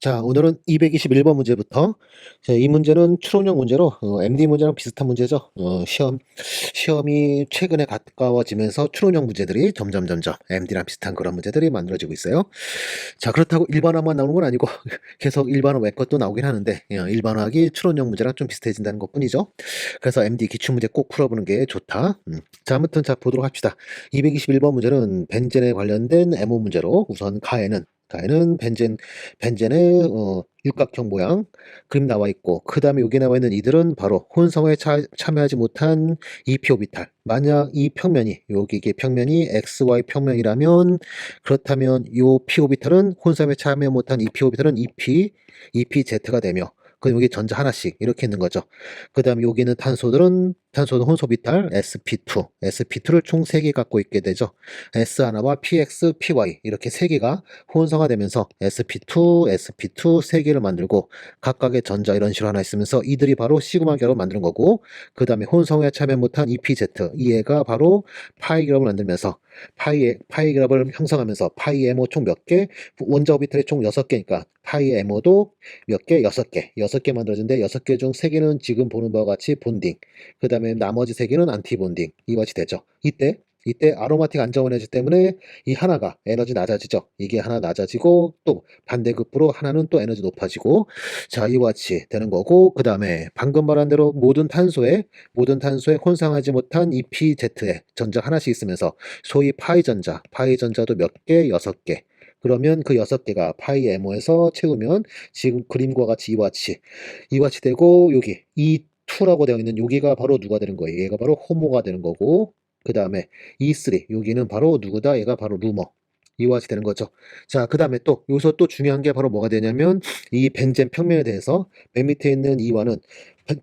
자, 오늘은 221번 문제부터. 자, 이 문제는 추론형 문제로 MD 문제랑 비슷한 문제죠. 시험이 최근에 가까워지면서 추론형 문제들이 점점 MD랑 비슷한 그런 문제들이 만들어지고 있어요. 자, 그렇다고 일반화만 나오는 건 아니고 계속 일반화 외 것도 나오긴 하는데 일반화하기 추론형 문제랑 좀 비슷해진다는 것뿐이죠. 그래서 MD 기출문제 꼭 풀어보는 게 좋다. 자, 아무튼 자 보도록 합시다. 221번 문제는 벤젠에 관련된 MO 문제로 우선 가에는 벤젠의 육각형 모양 그림 나와 있고, 그 다음에 여기 나와 있는 이들은 바로 혼성에 참여하지 못한 이 P오비탈. 만약 이 평면이 이게 평면이 XY 평면이라면, 그렇다면 이 P오비탈은 혼성에 참여 못한 이 P오비탈은 EPZ가 되며, 그 여기 전자 하나씩 이렇게 있는 거죠. 그 다음에 여기는 탄소는 혼소비탈 sp2를 총 3개 갖고 있게 되죠. S 하나와 PX, PY 이렇게 3개가 혼성화되면서 sp2 3개를 만들고, 각각의 전자 이런 식으로 하나 있으면서 이들이 바로 시그마 결합을 만드는 거고, 그 다음에 혼성에 참여 못한 EPZ, 이 애가 바로 파이 결합을 만들면서 파이 결합을 형성하면서 파이 MO 총 몇 개, 원자 오비탈이 총 6개니까 파이 MO도 몇 개? 6개 만들어진데, 6개 중 3개는 지금 보는 바와 같이 본딩, 그 다음에 나머지 3개는 안티본딩, 이와 같이 되죠. 이때 아로마틱 안정 에너지 때문에 이 하나가 에너지 낮아지죠. 이게 하나 낮아지고, 또 반대급부로 하나는 또 에너지 높아지고, 자, 이와 같이 되는 거고, 그 다음에 방금 말한 대로 모든 탄소에 혼상하지 못한 EPZ에 전자 하나씩 있으면서 소위 파이 전자도 몇 개? 6개. 그러면 그 6개가 파이 MO에서 채우면 지금 그림과 같이 이와 같이 되고, 여기 E2라고 되어 있는 여기가 바로 누가 되는 거예요? 얘가 바로 호모가 되는 거고, 그 다음에 E3 여기는 바로 누구다? 얘가 바로 루머. 이와 같이 되는 거죠. 자, 그 다음에 또 여기서 또 중요한 게 바로 뭐가 되냐면, 이 벤젠 평면에 대해서 맨 밑에 있는 이와는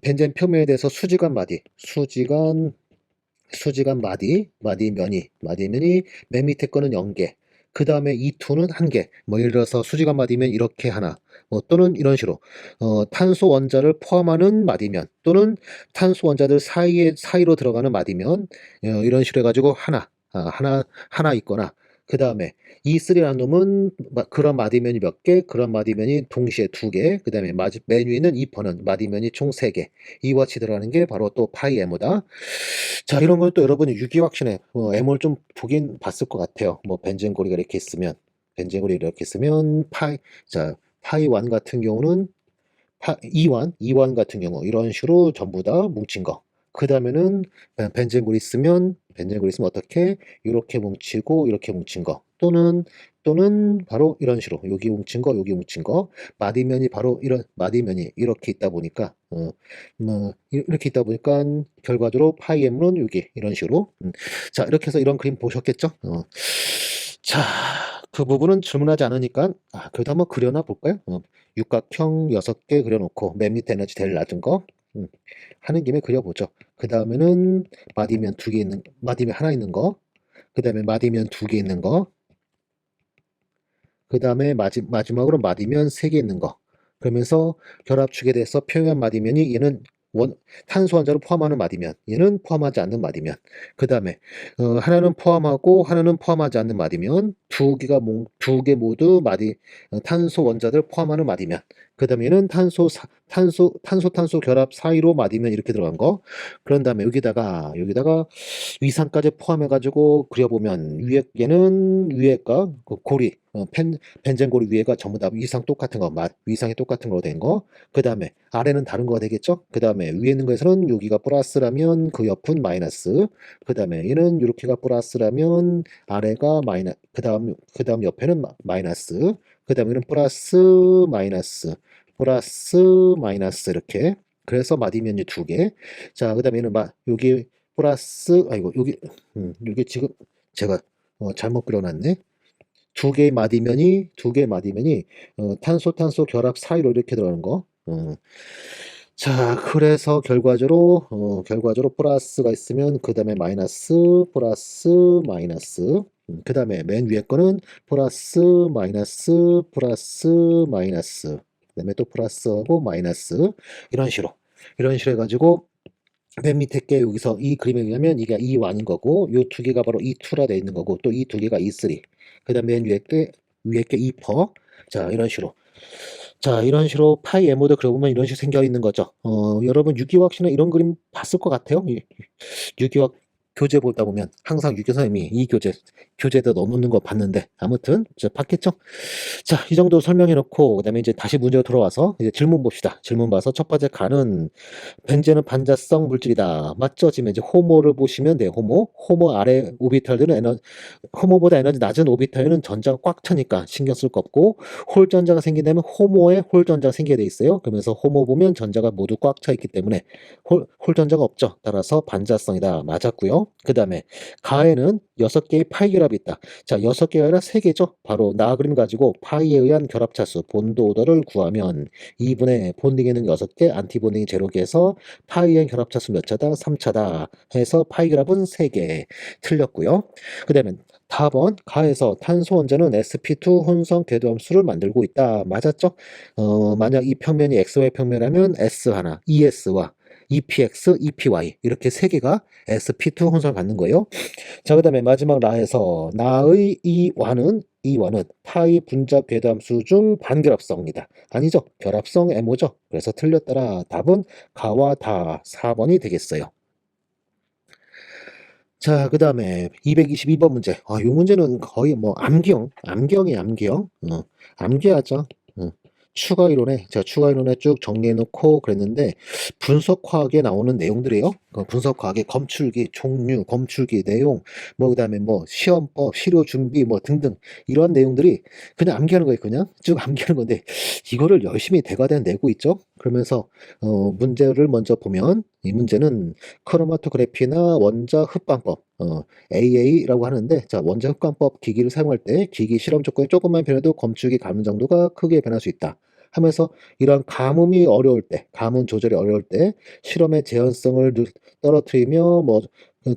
벤젠 평면에 대해서 마디면이 맨 밑에 거는 0개, 그 다음에 E2는 1개. 뭐 예를 들어서 수직한 마디면 이렇게 하나, 뭐 또는 이런 식으로 탄소 원자를 포함하는 마디면, 또는 탄소 원자들 사이로 들어가는 마디면, 이런 식으로 해가지고 하나 있거나, 그 다음에 E3라는 놈은 그런 마디면이 몇 개, 그런 마디면이 동시에 2개, 그 다음에 맨 위에는 E4는 마디면이 총 3개, 이와 같이 들어가는 게 바로 또 파이 MO다. 자, 이런 건 또 여러분이 유기확신에 M을 좀 보긴 봤을 것 같아요. 뭐 벤젠고리 이렇게 있으면 파이 1 같은 경우는 이완 같은 경우 이런 식으로 전부 다 뭉친 거. 그 다음에는 벤젠골이 있으면 어떻게 이렇게 뭉치고 이렇게 뭉친 거, 또는 바로 이런 식으로 여기 뭉친 거, 여기 뭉친 거. 마디면이 이렇게 있다 보니까 이렇게 있다 보니까 결과적으로 파이엠은 여기 이런 식으로. 자, 이렇게 해서 이런 그림 보셨겠죠? 자, 그 부분은 질문하지 않으니까 그래도 한번 그려놔 볼까요? 육각형 6개 그려놓고 맨 밑에 에너지 제일 낮은 거 하는 김에 그려보죠. 그 다음에는 마디면 하나 있는 거, 그 다음에 마디면 2개 있는 거, 그 다음에 마지막으로 마디면 3개 있는 거. 그러면서 결합축에 대해서 표현한 마디면이 얘는 탄소 원자를 포함하는 마디면, 얘는 포함하지 않는 마디면, 그 다음에 하나는 포함하고 하나는 포함하지 않는 마디면, 2개 모두 탄소 원자들 포함하는 마디면, 그 다음에 얘는 탄소 결합 사이로 마디면 이렇게 들어간 거. 그런 다음에 여기다가 위상까지 포함해가지고 그려보면, 위에가 그 고리, 벤젠고리 위에가 전부 다 위상이 똑같은 거로 된 거. 그 다음에 아래는 다른 거가 되겠죠. 그 다음에 위에 있는 거에서는 여기가 플러스라면 그 옆은 마이너스. 그 다음에 얘는 이렇게가 플러스라면 아래가 마이너스. 그 다음 옆에는 마이너스. 그 다음에 는 플러스 마이너스 이렇게. 그래서 마디면이 2개. 자, 그 다음에 얘는 여기 플러스, 여기 지금 제가 잘못 그려놨네. 두 개의 마디면이 탄소 결합 사이로 이렇게 들어가는 거. 자, 그래서 결과적으로 플러스가 있으면 그 다음에 마이너스, 플러스, 마이너스. 그 다음에 맨 위에 거는 플러스, 마이너스, 플러스, 마이너스. 그 다음에 또 플러스하고 마이너스. 이런 식으로 해가지고 맨 밑에 게 여기서 이 그림에 의하면 이게 E1인 거고, 요 2개가 바로 E2라 되어 있는 거고, 또 이 2개가 E3. 그 다음에 맨 위에 게 E4. 자, 이런 식으로. 자, 이런 식으로 파이 M모드 그려보면 이런 식으로 생겨 있는 거죠. 여러분 유기화학시나 이런 그림 봤을 것 같아요. 유기화학 교재 보다 보면 항상 유교 선생님이 이 교재에다 넣어놓는 거 봤는데, 아무튼 봤겠죠. 자, 이 정도 설명해 놓고 그다음에 이제 다시 문제로 돌아와서 이제 질문 봅시다. 질문 봐서 첫 번째 가는 벤젠은 반자성 물질이다. 맞죠? 지금 이제 호모를 보시면 돼요. 호모 아래 오비탈들은 호모보다 에너지 낮은 오비탈에는 전자가 꽉 차니까 신경 쓸 거 없고, 홀 전자가 생긴다면 호모에 홀 전자가 생기게 돼 있어요. 그러면서 호모 보면 전자가 모두 꽉 차 있기 때문에 홀 전자가 없죠. 따라서 반자성이다. 맞았고요. 그 다음에 가에는 6개의 파이 결합이 있다. 자, 6개가 아니라 3개죠. 바로 나 그림 가지고 파이에 의한 결합 차수 본도 오더를 구하면 2분의 본딩에는 6개, 안티본딩이 0개에서 파이에 의한 결합 차수 몇 차다? 3차다. 해서 파이 결합은 3개. 틀렸고요. 그 다음에 4번 가에서 탄소 원자는 sp2 혼성 궤도함수를 만들고 있다. 맞았죠? 만약 이 평면이 xy 평면이라면 s 하나, es와 EPX, EPY 이렇게 세 개가 sp2 혼성을 갖는 거예요. 자, 그다음에 마지막 라에서 나의 이 완은 파이 분자 궤도함수 중 반결합성이다. 아니죠? 결합성 M오죠. 그래서 틀렸더라. 답은 가와 다 4번이 되겠어요. 자, 그 다음에 222번 문제. 이 문제는 거의 뭐 암기형이 암기형. 암기하죠. 추가 이론에, 제가 추가 이론에 쭉 정리해 놓고 그랬는데, 분석화학에 나오는 내용들이에요. 분석화학의 검출기, 종류, 검출기 내용, 뭐, 그 다음에 뭐, 시험법, 시료 준비, 뭐, 등등, 이런 내용들이 그냥 암기하는 거예요. 그냥 쭉 암기하는 건데, 이거를 열심히 대과대는 내고 있죠. 그러면서, 문제를 먼저 보면, 이 문제는 크로마토그래피나 원자 흡광법, AA라고 하는데, 자, 원자 흡광법 기기를 사용할 때 기기 실험 조건이 조금만 변해도 검출기 가문 정도가 크게 변할 수 있다 하면서, 이런 가뭄이 어려울 때, 가뭄 조절이 어려울 때 실험의 제한성을 떨어뜨리며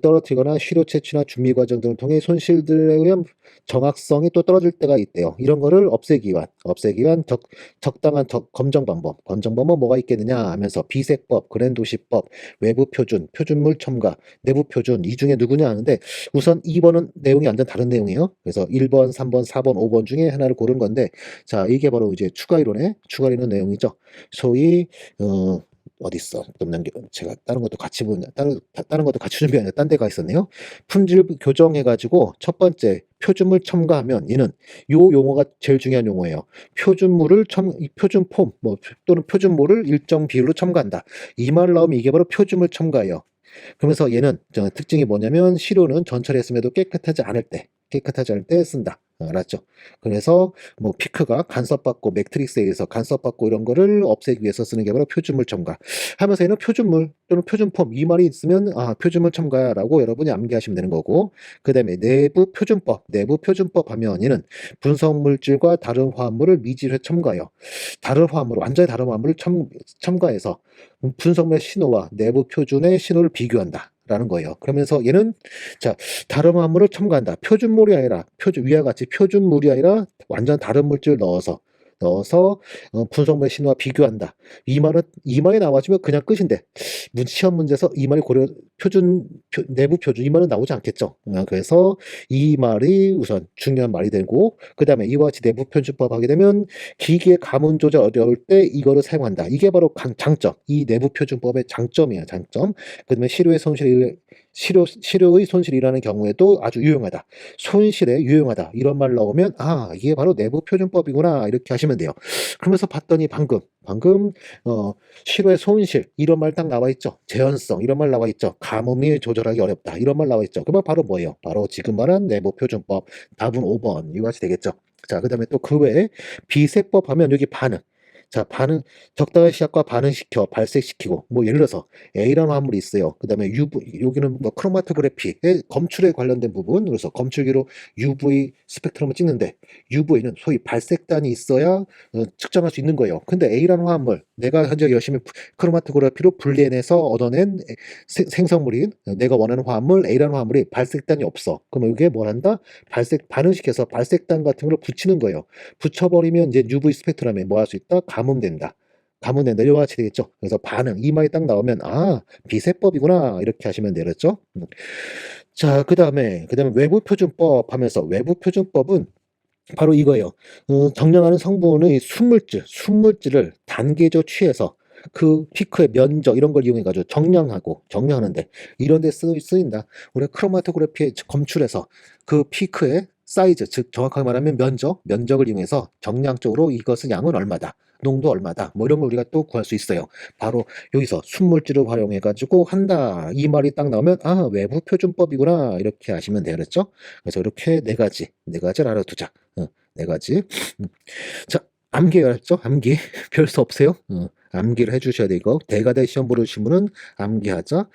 떨어뜨리거나 시료 채취나 준비 과정 등을 통해 손실들에 의한 정확성이 또 떨어질 때가 있대요. 이런 거를 없애기 위한 적당한 검정 방법은 뭐가 있겠느냐 하면서, 비색법, 그랜도시법, 외부 표준, 표준물 첨가, 내부 표준, 이 중에 누구냐 하는데, 우선 2번은 내용이 완전 다른 내용이에요. 그래서 1번, 3번, 4번, 5번 중에 하나를 고른 건데, 자, 이게 바로 이제 추가 이론 내용이죠. 소위 어디 있어? 제가 다른 것도 같이 보냐, 다른 것도 같이 준비하냐, 딴 데가 있었네요. 품질 교정해가지고 첫 번째 표준물 첨가하면, 얘는 요 용어가 제일 중요한 용어예요. 표준폼 또는 표준물을 일정 비율로 첨가한다. 이 말 나오면 이게 바로 표준물 첨가예요. 그러면서 얘는 특징이 뭐냐면, 시료는 전처리했음에도 깨끗하지 않을 때 쓴다. 알았죠? 그래서 뭐 피크가 간섭받고 매트릭스에 의해서 간섭받고 이런 거를 없애기 위해서 쓰는 게 바로 표준물 첨가 하면서, 얘는 표준물 또는 표준폼, 이 말이 있으면 표준물 첨가라고 여러분이 암기하시면 되는 거고, 그 다음에 내부 표준법 하면, 얘는 분석 물질과 다른 화합물을 미지로 첨가해요. 완전히 다른 화합물을 첨가해서 분석물 신호와 내부 표준의 신호를 비교한다 라는 거예요. 그러면서 얘는, 자, 다른 화합물을 첨가한다. 위와 같이 표준물이 아니라 완전 다른 물질을 넣어서 분석물의 신호와 비교한다. 이 말이 나와주면 그냥 끝인데, 시험 문제에서 이 말이 내부 표준, 이 말은 나오지 않겠죠. 그래서 이 말이 우선 중요한 말이 되고, 그 다음에 이와 같이 내부 표준법 하게 되면 기기의 가문 조절 어려울 때 이거를 사용한다. 이게 바로 장점. 이 내부 표준법의 장점이에요. 장점. 그 다음에 시료의 손실이라는 경우에도 아주 유용하다. 손실에 유용하다. 이런 말 나오면, 이게 바로 내부 표준법이구나. 이렇게 하시면 돼요. 그러면서 봤더니 방금 시료의 손실, 이런 말 딱 나와 있죠. 제한성, 이런 말 나와 있죠. 가뭄이 조절하기 어렵다. 이런 말 나와 있죠. 그러면 바로 뭐예요? 바로 지금 말한 내부 표준법. 답은 5번. 이거 같이 되겠죠. 자, 그 다음에 또 그 외에 비세법 하면, 여기 반응. 자, 적당한 시각과 반응시켜 발색시키고, 뭐 예를 들어서 A라는 화물이 있어요. 그 다음에 여기는 뭐 크로마토그래피의 검출에 관련된 부분, 그래서 검출기로 UV 스펙트럼을 찍는데, UV는 소위 발색단이 있어야 측정할 수 있는 거예요. 근데 A라는 화물, 내가 현재 열심히 크로마토그래피로 분리해내서 얻어낸 생성물인, 내가 원하는 화물 A라는 화물이 발색단이 없어. 그러면 이게 뭘 한다? 반응시켜서 발색단 같은 걸 붙이는 거예요. 붙여버리면 이제 UV 스펙트럼에 뭐 할 수 있다? 가뭄된다. 이와 같이 되겠죠. 그래서 반응, 이 말이 딱 나오면, 비세법이구나. 이렇게 하시면 되겠죠. 자, 그 다음에 외부 표준법 하면서, 외부 표준법은 바로 이거예요. 정량하는 성분의 순물질을 단계적 취해서 그 피크의 면적 이런 걸 이용해 가지고 정량하는데 이런 데 쓰인다. 우리가 크로마토그래피에 검출해서 그 피크의 사이즈, 즉 정확하게 말하면 면적을 이용해서 정량적으로 이것은 양은 얼마다, 농도 얼마다, 뭐 이런 걸 우리가 또 구할 수 있어요. 바로 여기서 순물질을 활용해 가지고 한다. 이 말이 딱 나오면 아, 외부 표준법이구나. 이렇게 아시면 되겠죠? 그래서 이렇게 네 가지를 알아두자. 네 가지. 음. 자, 암기했죠? 암기. 별 수 없어요. 암기를 해주셔야 되고, 대가대 시험 보시는 분은 암기하자.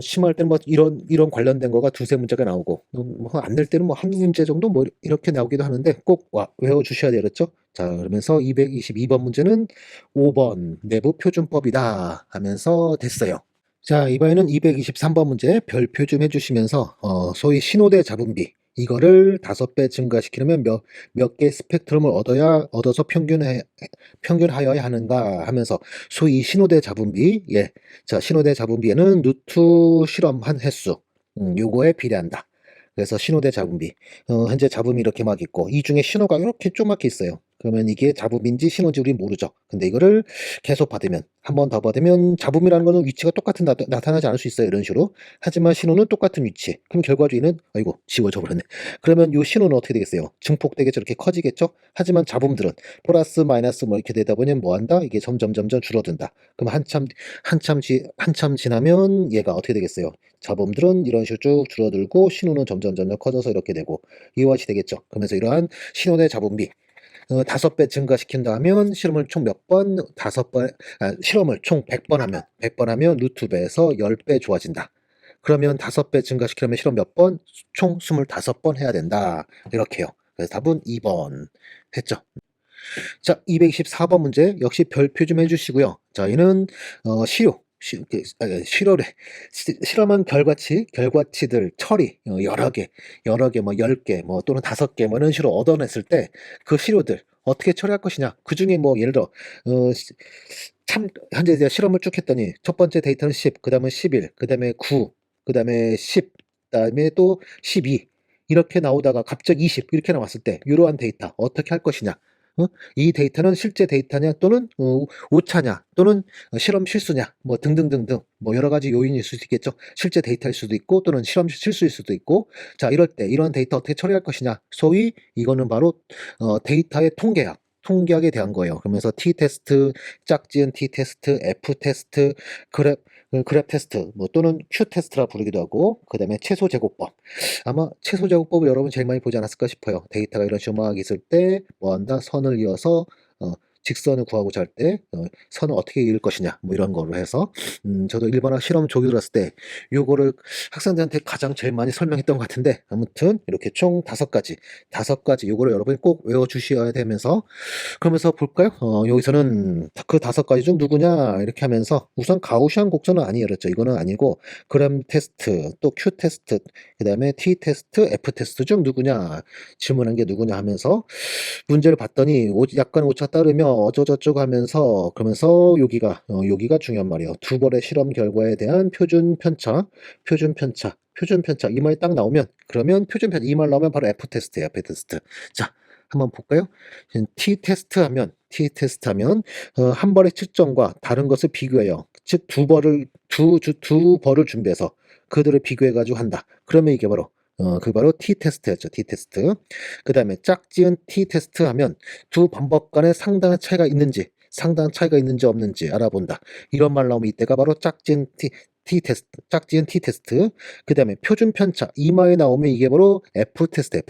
심할 때는 뭐 이런 관련된 거가 두세 문제가 나오고, 뭐안 낼 때는 뭐 한 문제 정도 뭐 이렇게 나오기도 하는데 꼭 외워주셔야 되겠죠? 자, 그러면서 222번 문제는 5번 내부 표준법이다 하면서 됐어요. 자, 이번에는 223번 문제 별표 좀 해주시면서 소위 신호대 잡음비 이거를 5배 증가시키려면 몇 개 스펙트럼을 얻어서 평균하여야 하는가 하면서 소위 신호대 잡음비, 예, 자, 신호대 잡음비에는 루트 실험한 횟수, 요거에 비례한다. 그래서 신호대 잡음비, 현재 잡음이 이렇게 막 있고 이 중에 신호가 이렇게 조그맣게 있어요. 그러면 이게 잡음인지 신호인지 우리 모르죠. 근데 이거를 계속 받으면 한 번 더 받으면 잡음이라는 거는 위치가 똑같은 나타나지 않을 수 있어요. 이런 식으로. 하지만 신호는 똑같은 위치. 그럼 결과주의는 아이고 지워져 버렸네. 그러면 이 신호는 어떻게 되겠어요? 증폭되게 저렇게 커지겠죠? 하지만 잡음들은 플러스 마이너스 뭐 이렇게 되다 보면 뭐 한다? 이게 점점 줄어든다. 그럼 한참 지나면 얘가 어떻게 되겠어요? 잡음들은 이런 식으로 쭉 줄어들고 신호는 점점 커져서 이렇게 되고 이와 같이 되겠죠. 그러면서 이러한 신호의 잡음비 5배 증가시킨다 하면 실험을 총 몇 번? 실험을 총 100번 하면 100번 하면 루트 배에서 10배 좋아진다. 그러면 5배 증가시키려면 실험 몇 번? 총 25번 해야 된다. 이렇게요. 그래서 답은 2번 했죠. 자, 224번 문제 역시 별표 좀 해주시고요. 자, 얘는 실험래 실험한 결과치들 처리 여러 개 뭐 10개 뭐 또는 5개 뭐 이런 식으로 얻어냈을 때 그 시료들 어떻게 처리할 것이냐. 그중에 뭐 예를 들어 현재 이제 실험을 쭉 했더니 첫 번째 데이터는 10, 그다음은 11, 그다음에 9, 그다음에 10, 그다음에 또 12 이렇게 나오다가 갑자기 20 이렇게 나왔을 때 이러한 데이터 어떻게 할 것이냐. 이 데이터는 실제 데이터냐 또는 오차냐 또는 실험 실수냐 뭐 등등등등 뭐 여러 가지 요인이 있을 수 있겠죠. 실제 데이터일 수도 있고 또는 실험 실수일 수도 있고. 자, 이럴 때 이런 데이터 어떻게 처리할 것이냐. 소위 이거는 바로 데이터의 통계학에 대한 거예요. 그러면서 T-테스트, 짝지은 T-테스트, F-테스트, 그래프 테스트, 뭐 또는 Q-테스트라 부르기도 하고, 그 다음에 채소 제곱법. 아마 채소 제곱법을 여러분 제일 많이 보지 않았을까 싶어요. 데이터가 이런 식으로 막 있을 때, 뭐 한다? 선을 이어서, 직선을 구하고자 할 때, 선을 어떻게 이을 것이냐, 뭐 이런 걸로 해서, 저도 일반학 실험 조기 들었을 때, 요거를 학생들한테 가장 제일 많이 설명했던 것 같은데, 아무튼, 이렇게 총 5가지, 요거를 여러분이 꼭 외워주셔야 되면서, 그러면서 볼까요? 여기서는 그 5가지 중 누구냐 이렇게 하면서 우선 가우시안 곡선은 아니에요. 그렇죠? 이거는 아니고 그램 테스트, 또 Q 테스트, 그다음에 T 테스트, F 테스트 중 누구냐 질문한 게 누구냐 하면서 문제를 봤더니 약간 오차가 따르며 어쩌저쩌고 하면서 그러면서 여기가 중요한 말이에요. 두 번의 실험 결과에 대한 표준 편차 이 말이 딱 나오면 그러면 표준 편차 이 말 나오면 바로 F 테스트예요. F 테스트. 자, 한번 볼까요? T 테스트 하면 한 벌의 측정과 다른 것을 비교해요. 즉 두 벌을 준비해서 그들을 비교해 가지고 한다. 그러면 이게 바로 바로 T-테스트였죠. T-테스트. 그 다음에 짝지은 T-테스트 하면 두 방법 간에 상당한 차이가 있는지 없는지 알아본다. 이런 말 나오면 이때가 바로 짝지은 T-테스트. 그 다음에 표준 편차. 이 말이 나오면 이게 바로 F-테스트.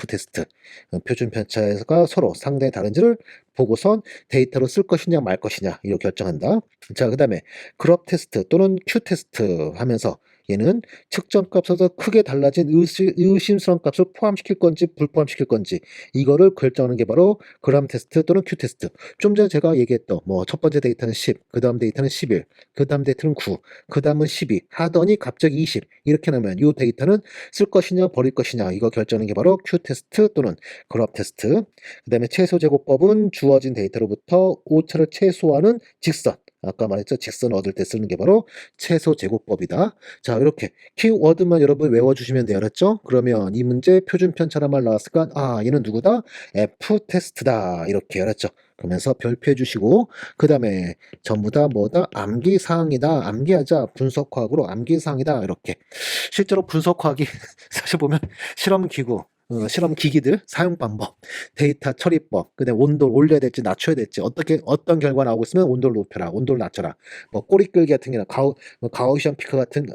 표준 편차가 서로 상당히 다른지를 보고선 데이터로 쓸 것이냐 말 것이냐 이렇게 결정한다. 자, 그 다음에 그룹 테스트 또는 Q 테스트 하면서 얘는 측정값에서 크게 달라진 의심스러운 값을 포함시킬 건지 불포함시킬 건지 이거를 결정하는 게 바로 그람 테스트 또는 Q 테스트. 좀 전에 제가 얘기했던 뭐 첫 번째 데이터는 10, 그 다음 데이터는 11, 그 다음 데이터는 9, 그 다음은 12 하더니 갑자기 20 이렇게 나면 이 데이터는 쓸 것이냐 버릴 것이냐 이거 결정하는 게 바로 Q 테스트 또는 그룹 테스트. 그 다음에 최소 제곱법은 주어진 데이터로부터 오차를 최소화하는 직선. 아까 말했죠. 직선 얻을 때 쓰는 게 바로 최소 제곱법이다. 자, 이렇게 키워드만 여러분 외워주시면 돼요. 알았죠? 그러면 이 문제 표준 편차란 말 나왔을까? 아, 얘는 누구다? F 테스트다. 이렇게 알았죠? 그러면서 별표해 주시고 그 다음에 전부 다 뭐다? 암기사항이다. 암기하자. 분석화학으로 암기사항이다. 이렇게 실제로 분석화학이 사실 보면 실험기구 실험기기들 사용 방법, 데이터 처리법, 그다음 온도를 올려야 될지 낮춰야 될지 어떤 결과 나오고 있으면 온도를 높여라, 온도를 낮춰라. 뭐 꼬리 끌기 같은 경우는 가우시안 피크 같은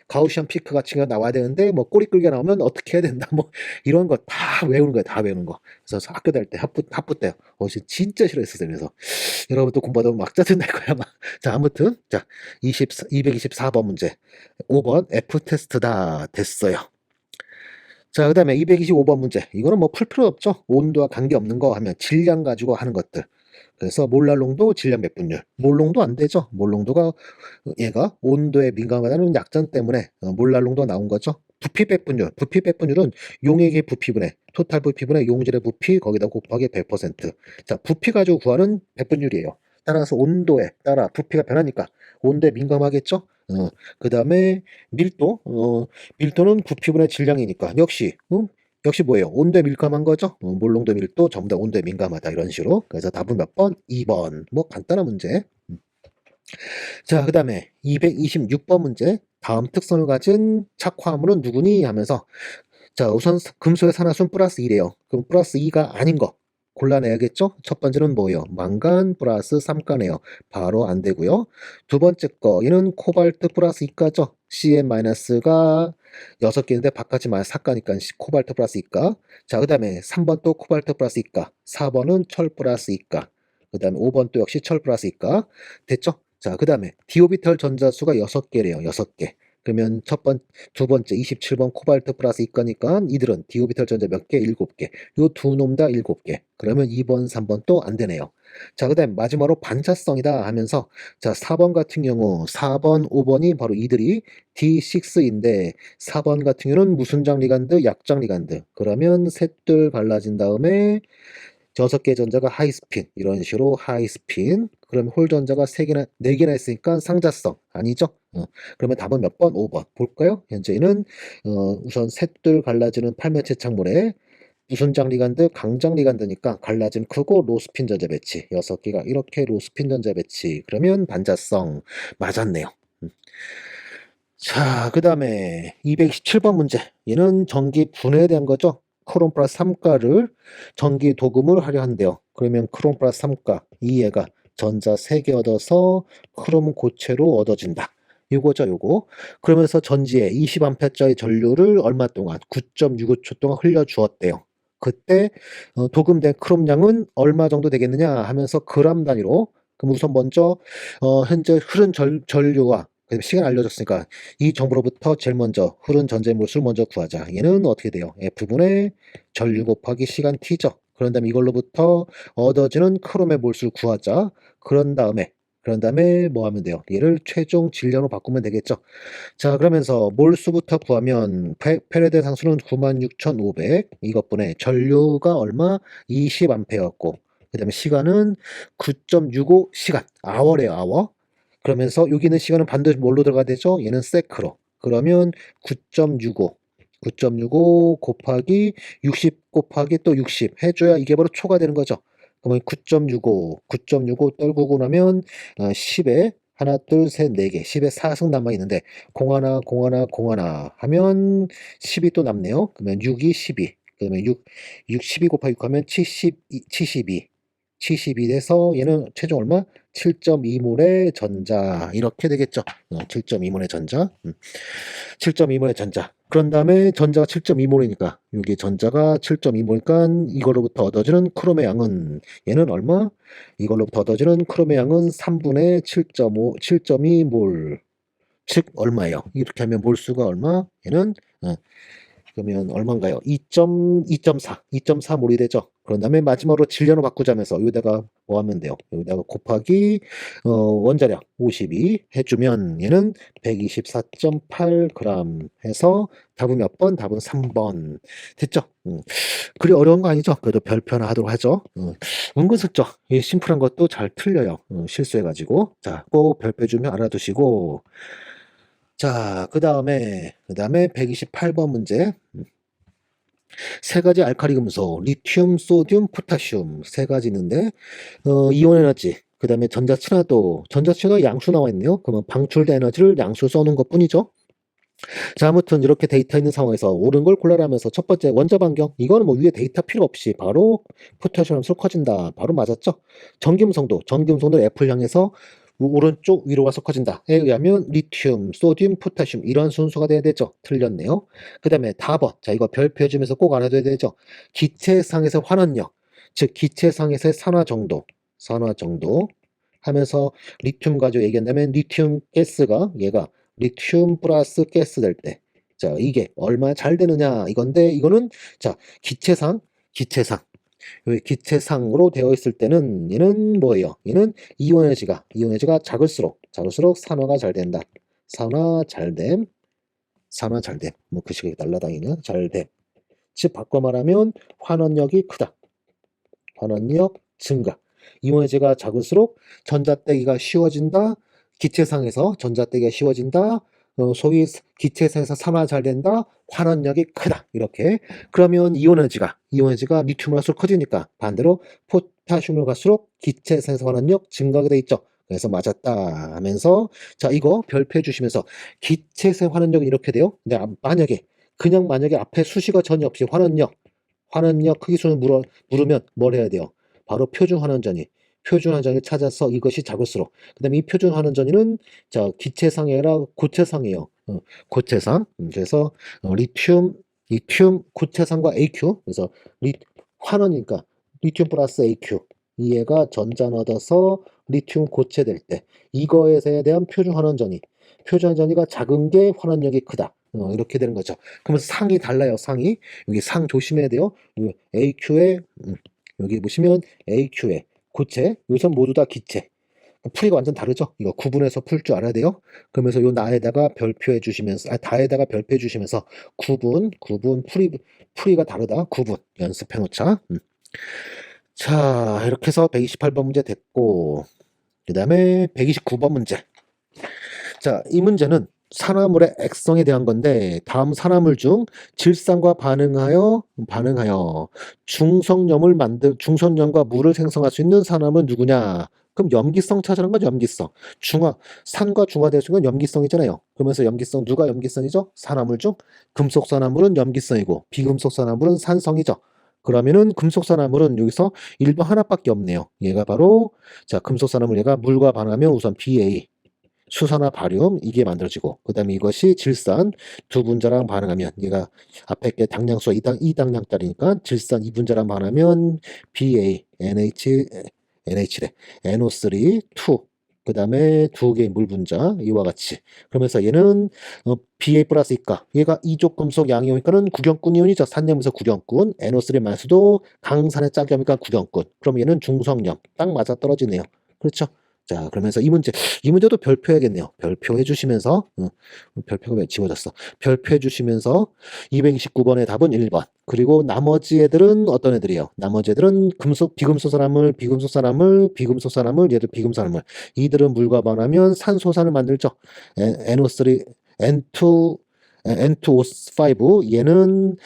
가우시안 피크 같은 거 나와야 되는데 뭐 꼬리 끌기가 나오면 어떻게 해야 된다. 뭐 이런 거 다 외우는 거야, 다 외우는 거. 그래서 학교 다닐 때 학부 때요. 진짜 싫어했었어요. 그래서 여러분 또 공부하다 보면 막 짜증날 거야, 막. 자, 아무튼 자 224번 문제 5번 F 테스트다 됐어요. 자, 그 다음에 225번 문제. 이거는 뭐 풀 필요 없죠. 온도와 관계없는 거 하면 질량 가지고 하는 것들. 그래서 몰랄농도 질량 몇 분율. 몰농도 안 되죠. 몰농도가 얘가 온도에 민감하다는 약점 때문에 몰랄농도 나온 거죠. 부피 백분율. 부피 백분율은 용액의 부피분의 토탈 부피분의 용질의 부피 거기다 곱하기 100%. 자, 부피 가지고 구하는 백분율이에요. 따라서 온도에 따라 부피가 변하니까 온도에 민감하겠죠. 그 다음에 밀도. 밀도는 부피분의 질량이니까 역시 뭐예요? 온도에 민감한 거죠? 몰롱도 밀도 전부 다 온도에 민감하다 이런 식으로. 그래서 답은 몇 번? 2번. 뭐 간단한 문제. 자, 그 다음에 226번 문제. 다음 특성을 가진 착화물은 누구니? 하면서 자, 우선 금속의 산화수는 플러스 2래요. 그럼 플러스 2가 아닌 거 골라내야겠죠? 첫 번째는 뭐예요? 망간 플러스 3가네요. 바로 안 되고요. 두 번째 거 얘는 코발트 플러스 2가죠? CN-가 6개인데 바깥이 마이너스 4가니까 코발트 플러스 2가. 자, 그 다음에 3번 또 코발트 플러스 2가. 4번은 철 플러스 2가. 그 다음에 5번 또 역시 철 플러스 2가. 됐죠? 자, 그 다음에 디오비탈 전자수가 6개래요. 6개. 그러면 두 번째 27번 코발트 플러스 이거니까 이들은 디오비탈 전자 몇 개? 7개. 요 두 놈 다 7개. 그러면 2번, 3번 또 안 되네요. 자, 그다음 마지막으로 반차성이다 하면서 자, 4번 같은 경우 4번, 5번이 바로 이들이 D6인데 4번 같은 경우는 무순장 리간드, 약장 리간드. 그러면 셋둘 갈라진 다음에 6개 전자가 하이스핀 이런 식으로 하이스핀. 그러면 홀 전자가 4개나 있으니까 상자성 아니죠? 그러면 답은 몇 번? 5번 볼까요? 현재는 우선 셋둘 갈라지는 팔면체 창문에 무순장 리간드, 강장 리간드니까 갈라짐 크고 로스핀 전자 배치 6개가 이렇게 로스핀 전자 배치. 그러면 반자성 맞았네요. 자, 그 다음에 227번 문제. 얘는 전기 분해에 대한 거죠. 크롬 플러스 3가를 전기 도금을 하려 한대요. 그러면 크롬 플러스 3가 이 얘가 전자 3개 얻어서 크롬 고체로 얻어진다. 요거죠, 요거. 그러면서 전지에 20A짜리 전류를 얼마 동안 9.65초 동안 흘려 주었대요. 그때 도금된 크롬량은 얼마 정도 되겠느냐 하면서 그람 단위로. 그럼 우선 먼저 현재 흐른 전류와 시간 알려줬으니까 이 정보로부터 제일 먼저 흐른 전자의 몰수를 먼저 구하자. 얘는 어떻게 돼요? F분의 전류 곱하기 시간 t죠. 그런 다음에 이걸로부터 얻어지는 크롬의 몰수를 구하자. 그런 다음에 뭐 하면 돼요? 얘를 최종 질량으로 바꾸면 되겠죠. 자, 그러면서 몰수부터 구하면 페레데 상수는 96,500 이것분에 전류가 얼마? 20A였고 그 다음에 시간은 9.65 시간 아워래요, 아워. 그러면서 여기 있는 시간은 반드시 뭘로 들어가야 되죠? 얘는 세크로. 그러면 9.65 곱하기 60 곱하기 또 60 해줘야 이게 바로 초가 되는 거죠. 그러면 9.65 떨구고 나면 10에 하나, 둘, 셋, 네 개. 10에 4승 남아있는데, 공하나 하면 10이 또 남네요. 그러면 6이 12. 그러면 12 곱하기 6 하면 72 돼서 얘는 최종 얼마? 7.2몰의 전자. 이렇게 되겠죠. 7.2몰의 전자. 7.2몰의 전자. 그런 다음에 전자가 7.2몰이니까, 여기 전자가 7.2몰이니까 이걸로부터 얻어지는 크롬의 양은 얘는 얼마? 이걸로부터 얻어지는 크롬의 양은 3분의 7.2몰. 즉 얼마예요? 이렇게 하면 몰수가 얼마? 얘는 그러면 얼마인가요? 2.4, 2.4몰이 되죠. 그런 다음에 마지막으로 질량으로 바꾸자면서 여기다가 뭐 하면 돼요? 여기다가 곱하기 원자량 52 해주면 얘는 124.8g 해서 답은 몇 번? 답은 3번. 됐죠? 그리 어려운 거 아니죠? 그래도 별표 하나 하도록 하죠. 은근슬쩍 이 심플한 것도 잘 틀려요. 실수해가지고. 자, 꼭 별표 주면 알아두시고. 자, 그 다음에 128번 문제. 세 가지 알칼리 금속, 리튬, 소듐, 포타슘 세 가지 있는데 이온 에너지, 그 다음에 전자친화도 양수 나와 있네요. 그러면 방출된 에너지를 양수 써놓은 것뿐이죠. 자, 아무튼 이렇게 데이터 있는 상황에서 옳은 걸 골라라면서 첫 번째 원자 반경, 이거는 뭐 위에 데이터 필요 없이 바로 포타슘 함수로 커진다. 바로 맞았죠. 전기음성도 F를 향해서 오른쪽 위로 가서 커진다. 에 의하면 리튬, 소듐, 포타슘 이런 순서가 돼야 되죠. 틀렸네요. 그 다음에 4번. 자, 이거 별표해주면서 꼭 알아둬야 되죠. 기체상에서 환원력, 즉 기체상에서의 산화 정도 하면서 리튬 가지고 얘기한다면 리튬 가스가 얘가 리튬 플러스 가스 될 때, 자, 이게 얼마나 잘 되느냐 이건데, 이거는 자, 기체상 기체상으로 되어 있을 때는 얘는 뭐예요? 얘는 이온 에너지가 작을수록 산화가 잘 된다. 산화 잘됨 뭐 그 식이 날라다니는 잘됨. 즉 바꿔 말하면 환원력이 크다. 환원력 증가. 이온에너지가 작을수록 전자떼기가 쉬워진다. 기체상에서 전자떼기가 쉬워진다. 소위 기체상에서 산화 잘 된다. 환원력이 크다. 이렇게. 그러면 이온에너지가 리튬으로 갈수록 커지니까 반대로 포타슘으로 갈수록 기체상에서 환원력 증가가 돼 있죠. 그래서 맞았다 하면서, 자, 이거 별표해 주시면서 기체상 환원력은 이렇게 돼요. 근데 만약에 앞에 수식어 전혀 없이 환원력 크기수를 물으면 뭘 해야 돼요? 바로 표준 환원전을 찾아서 이것이 작을수록, 그 다음에 이 표준 환원전이는 자, 기체상이 아니라 고체상이에요. 고체상. 그래서 리튬 고체상과 AQ, 그래서 환원이니까 리튬 플러스 AQ, 이해가 전자 얻어서 리튬 고체될 때 이거에 대한 표준 환원전이가 작은 게 환원력이 크다. 이렇게 되는 거죠. 그러면 상이 달라요. 여기 상 조심해야 돼요. AQ에 여기 보시면 AQ에 고체, 여기서 모두 다 기체. 풀이가 완전 다르죠. 이거 구분해서 풀 줄 알아야 돼요. 그러면서 요 나에다가 별표해 주시면서, 다에다가 별표해 주시면서 구분 풀이가 다르다. 구분 연습해 놓자. 자, 이렇게 해서 128번 문제 됐고, 그 다음에 129번 문제. 자, 이 문제는 산화물의 액성에 대한 건데, 다음 산화물 중 질산과 반응하여 중성염과 물을 생성할 수 있는 산화물은 누구냐? 그럼 염기성 찾으는 거죠. 염기성. 산과 중화될 수 있는 건 염기성이잖아요. 그러면서 누가 염기성이죠? 산화물 중 금속 산화물은 염기성이고 비금속 산화물은 산성이죠. 그러면은 금속 산화물은 여기서 1번 하나밖에 없네요. 얘가 바로, 자, 금속 산화물, 얘가 물과 반응하면 우선 BA 수산화 바륨 이게 만들어지고, 그 다음에 이것이 질산 두 분자랑 반응하면, 얘가 앞에 게 당량수가 2당량짜리니까 질산 2분자랑 반응하면 BA NH래 NO3 2, 그 다음에 두 개의 물 분자 이와 같이. 그러면서 얘는 BA 플러스 이가, 얘가 이족 금속 양이오니까는 구경꾼 이온이죠. 산염에서 구경꾼. NO3 마이너스도 강산의 짝이오니까 구경꾼. 그럼 얘는 중성염. 딱 맞아 떨어지네요. 그렇죠? 자, 그러면서 이 문제도 별표해야겠네요. 별표해 주시면서, 별표가 왜 지워졌어? 별표해 주시면서 229번의 답은 1번. 그리고 나머지 애들은 어떤 애들이에요? 나머지 애들은 비금속 산화물, 얘들 비금속 산화물. 이들은 물과 반응하면 산소산을 만들죠. NO3, N2, N2O5, 얘는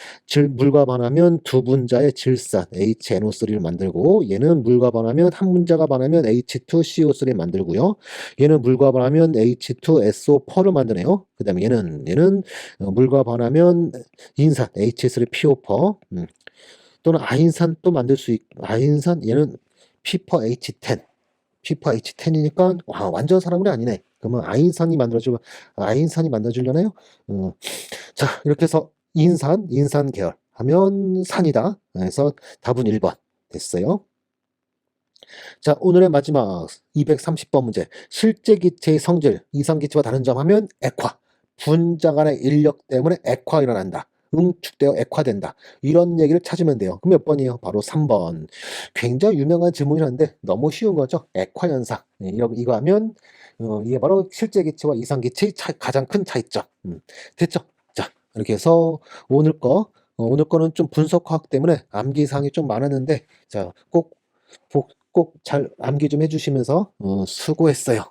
물과 반응하면 두 분자의 질산 HNO3를 만들고, 얘는 물과 반응하면 한 분자가 반응하면 H2CO3를 만들고요. 얘는 물과 반응하면 H2SO4를 만드네요. 그 다음에 얘는 물과 반응하면 인산 H3PO4, 또는 아인산 또 만들 수 있고, 얘는 P4H10이니까 완전 사람물이 아니네. 그러면 아인산이 만들어주려나요? 자, 이렇게 해서 인산 계열 하면 산이다. 그래서 답은 1번 됐어요. 자, 오늘의 마지막 230번 문제. 실제 기체의 성질, 이상 기체와 다른 점 하면 액화. 분자 간의 인력 때문에 액화 일어난다. 응축되어 액화된다. 이런 얘기를 찾으면 돼요. 그럼 몇 번이에요? 바로 3번. 굉장히 유명한 질문이었는데 너무 쉬운 거죠. 액화 현상. 네, 이거 하면 이게 바로 실제 기체와 이상 기체의 가장 큰 차이점. 됐죠? 자, 이렇게 해서 오늘 거 오늘 거는 좀 분석화학 때문에 암기사항이 좀 많았는데 자, 꼭 잘 암기 좀 해주시면서 수고했어요.